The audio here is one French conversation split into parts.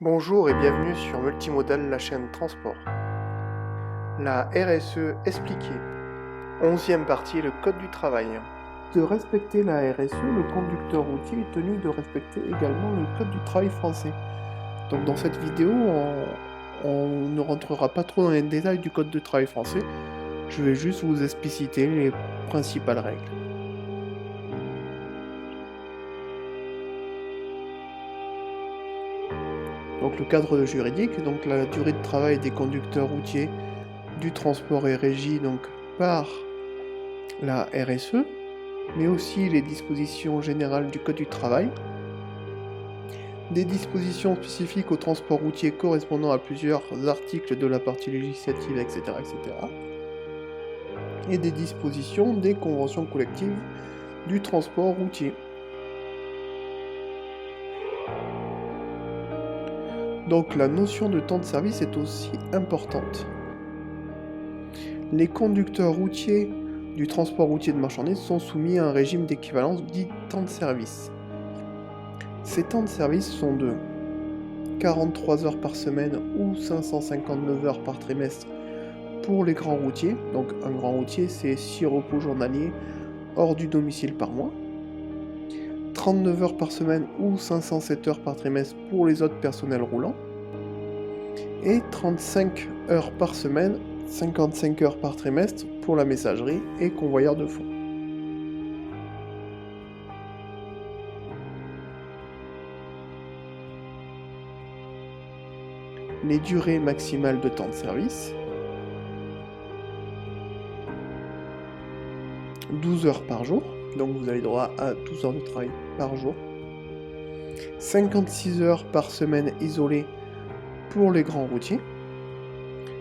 Bonjour et bienvenue sur Multimodal, la chaîne transport. La RSE expliquée. 11e partie, le code du travail. De respecter la RSE, le conducteur routier est tenu de respecter également le code du travail français. Donc dans cette vidéo, on ne rentrera pas trop dans les détails du code du travail français. Je vais juste vous expliciter les principales règles. Donc le cadre juridique, donc la durée de travail des conducteurs routiers du transport est régie donc par la RSE, mais aussi les dispositions générales du Code du travail, des dispositions spécifiques au transport routier correspondant à plusieurs articles de la partie législative, etc., et des dispositions des conventions collectives du transport routier. Donc la notion de temps de service est aussi importante. Les conducteurs routiers du transport routier de marchandises sont soumis à un régime d'équivalence dit temps de service. Ces temps de service sont de 43 heures par semaine ou 559 heures par trimestre pour les grands routiers. Donc un grand routier, c'est 6 repos journaliers hors du domicile par mois. 39 heures par semaine ou 507 heures par trimestre pour les autres personnels roulants. Et 35 heures par semaine, 55 heures par trimestre pour la messagerie et convoyeur de fonds. Les durées maximales de temps de service. 12 heures par jour, donc vous avez droit à 12 heures de travail par jour. 56 heures par semaine isolées pour les grands routiers.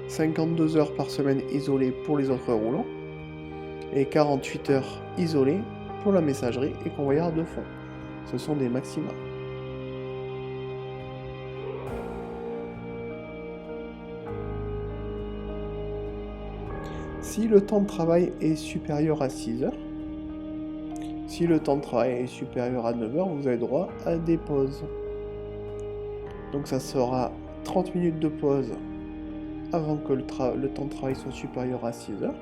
52 heures par semaine isolées pour les autres roulants. Et 48 heures isolées pour la messagerie et convoyeur de fonds. Ce sont des maxima. Si le temps de travail est supérieur à 6 heures, si le temps de travail est supérieur à 9 heures, vous avez droit à des pauses. Donc ça sera 30 minutes de pause avant que le temps de travail soit supérieur à 6 heures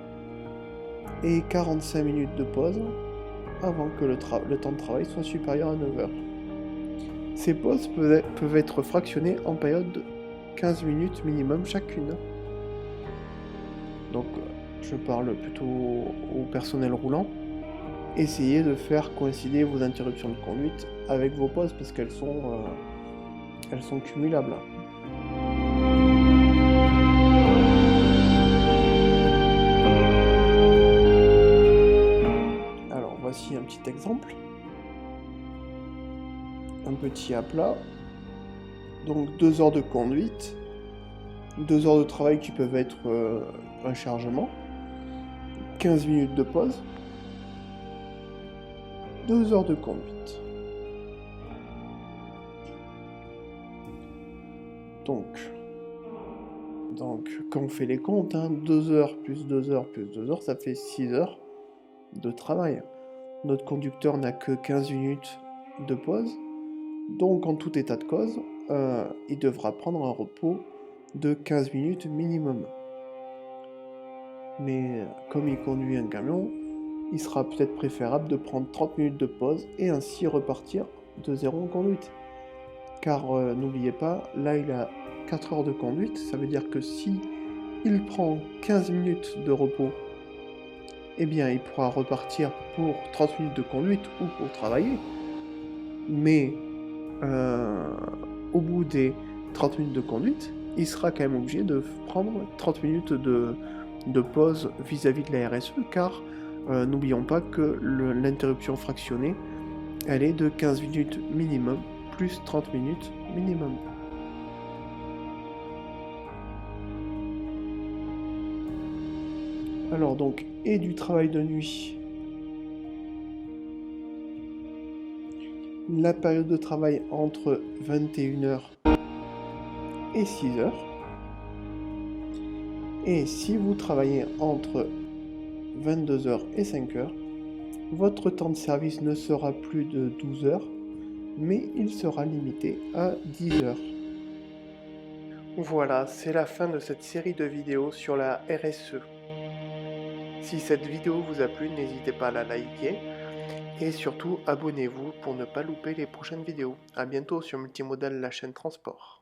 et 45 minutes de pause avant que le temps de travail soit supérieur à 9 heures. Ces pauses peuvent être fractionnées en périodes de 15 minutes minimum chacune. Donc je parle plutôt au personnel roulant. Essayez de faire coïncider vos interruptions de conduite avec vos pauses parce qu'elles sont cumulables. Alors voici un petit exemple. Un petit à plat. Donc 2 heures de conduite. 2 heures de travail qui peuvent être un chargement. 15 minutes de pause. 2 heures de conduite. Donc quand on fait les comptes, 2 heures plus 2 heures plus 2 heures, ça fait 6 heures de travail. Notre conducteur n'a que 15 minutes de pause. Donc en tout état de cause, il devra prendre un repos de 15 minutes minimum. Mais comme il conduit un camion, il sera peut-être préférable de prendre 30 minutes de pause et ainsi repartir de zéro en conduite. Car n'oubliez pas, là il a 4 heures de conduite, ça veut dire que si il prend 15 minutes de repos, eh bien il pourra repartir pour 30 minutes de conduite ou pour travailler. Mais au bout des 30 minutes de conduite, il sera quand même obligé de prendre 30 minutes de pause vis-à-vis de la RSE, car n'oublions pas que l'interruption fractionnée, elle est de 15 minutes minimum, plus 30 minutes minimum. Alors donc, et du travail de nuit. La période de travail entre 21h et 6h. Et si vous travaillez entre 22h et 5h, votre temps de service ne sera plus de 12 heures, mais il sera limité à 10 heures. Voilà, c'est la fin de cette série de vidéos sur la RSE. Si cette vidéo vous a plu, n'hésitez pas à la liker et surtout abonnez-vous pour ne pas louper les prochaines vidéos. A bientôt sur Multimodal, la chaîne transport.